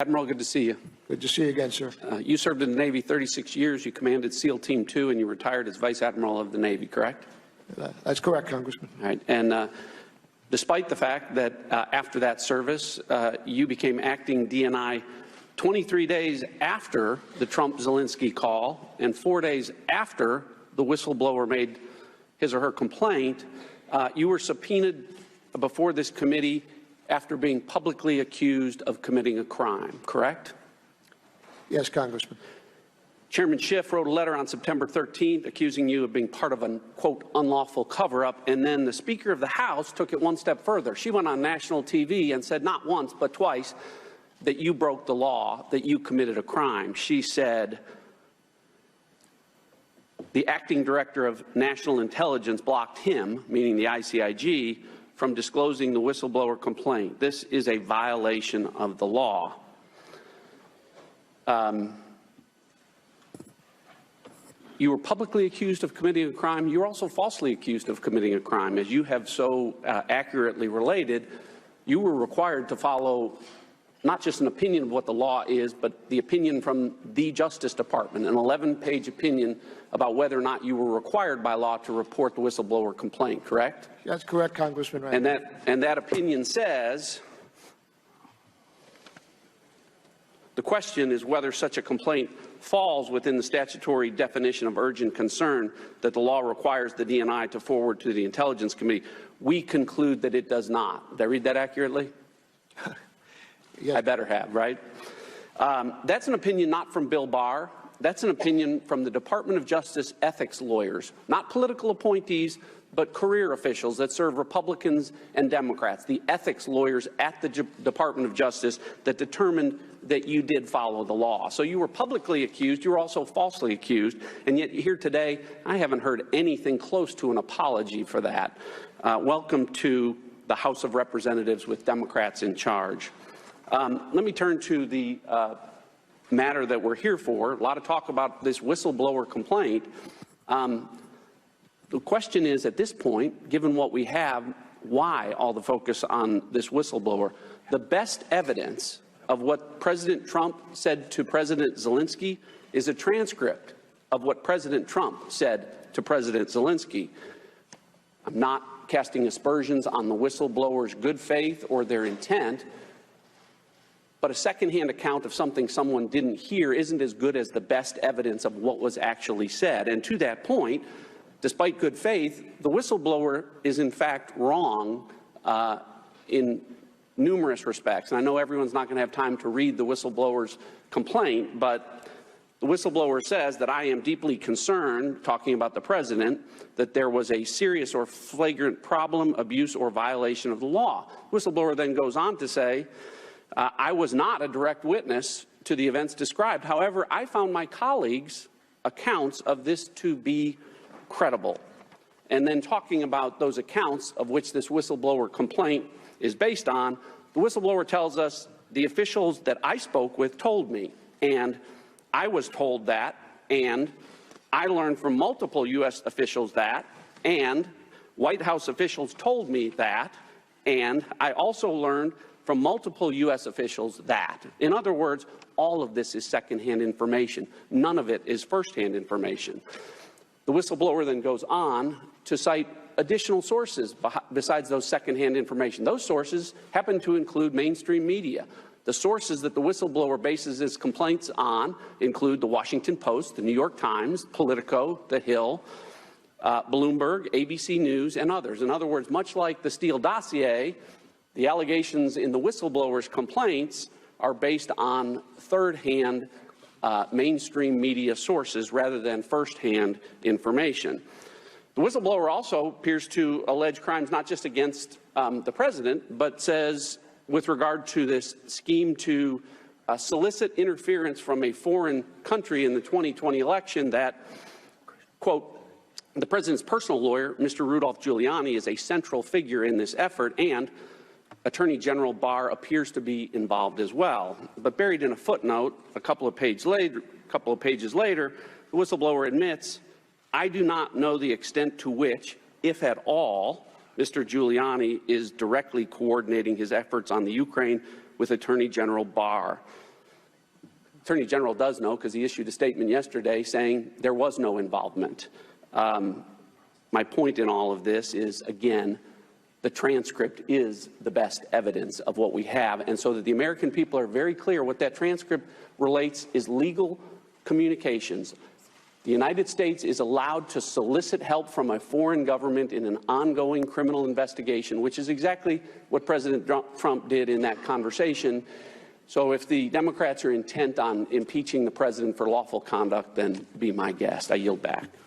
Admiral, good to see you. Good to see you again, sir. You served in the Navy 36 years. You commanded SEAL Team 2, and you retired as Vice Admiral of the Navy, correct? That's correct, Congressman. All right. And despite the fact that after that service, you became acting DNI 23 days after the Trump-Zelensky call and 4 days after the whistleblower made his or her complaint, you were subpoenaed before this committee after being publicly accused of committing a crime, correct? Yes, Congressman. Chairman Schiff wrote a letter on September 13th accusing you of being part of a, quote, unlawful cover-up, and then the Speaker of the House took it one step further. She went on national TV and said not once but twice that you broke the law, that you committed a crime. She said the acting director of national intelligence blocked him, meaning the ICIG, from disclosing the whistleblower complaint. This is a violation of the law. You were publicly accused of committing a crime. You were also falsely accused of committing a crime. As you have so accurately related, you were required to follow not just an opinion of what the law is, but the opinion from the Justice Department, an 11-page opinion about whether or not you were required by law to report the whistleblower complaint, correct? That's correct, Congressman. Right. And that opinion says the question is whether such a complaint falls within the statutory definition of urgent concern that the law requires the DNI to forward to the Intelligence Committee. We conclude that it does not. Did I read that accurately? Yes. I better have, right? That's an opinion not from Bill Barr. That's an opinion from the Department of Justice ethics lawyers, not political appointees, but career officials that serve Republicans and Democrats, the ethics lawyers at the Department of Justice that determined that you did follow the law. So you were publicly accused, you were also falsely accused, and yet here today, I haven't heard anything close to an apology for that. Welcome to the House of Representatives with Democrats in charge. Let me turn to the matter that we're here for. A lot of talk about this whistleblower complaint. The question is, at this point, given what we have, why all the focus on this whistleblower? The best evidence of what President Trump said to President Zelensky is a transcript of what President Trump said to President Zelensky. I'm not casting aspersions on the whistleblower's good faith or their intent, but a secondhand account of something someone didn't hear isn't as good as the best evidence of what was actually said. And to that point, despite good faith, the whistleblower is in fact wrong in numerous respects. And I know everyone's not going to have time to read the whistleblower's complaint, but the whistleblower says that I am deeply concerned, talking about the president, that there was a serious or flagrant problem, abuse, or violation of the law. The whistleblower then goes on to say, I was not a direct witness to the events described. However, I found my colleagues' accounts of this to be credible. And then talking about those accounts of which this whistleblower complaint is based on, the whistleblower tells us the officials that I spoke with told me, and I was told that, and I learned from multiple U.S. officials that, and White House officials told me that, and I also learned from multiple U.S. officials that. In other words, all of this is secondhand information. None of it is firsthand information. The whistleblower then goes on to cite additional sources besides those secondhand information. Those sources happen to include mainstream media. The sources that the whistleblower bases his complaints on include the Washington Post, the New York Times, Politico, The Hill, Bloomberg, ABC News, and others. In other words, much like the Steele dossier, the allegations in the whistleblower's complaints are based on third-hand mainstream media sources rather than first-hand information. The whistleblower also appears to allege crimes not just against the president, but says with regard to this scheme to solicit interference from a foreign country in the 2020 election that, quote, the president's personal lawyer, Mr. Rudolph Giuliani, is a central figure in this effort, and Attorney General Barr appears to be involved as well. But buried in a footnote, a couple of pages later, the whistleblower admits, I do not know the extent to which, if at all, Mr. Giuliani is directly coordinating his efforts on the Ukraine with Attorney General Barr. Attorney General does know because he issued a statement yesterday saying there was no involvement. My point in all of this is, again, the transcript is the best evidence of what we have, and so that the American people are very clear what that transcript relates is legal communications. The United States is allowed to solicit help from a foreign government in an ongoing criminal investigation, which is exactly what President Trump did in that conversation. So if the Democrats are intent on impeaching the president for lawful conduct, then be my guest. I yield back.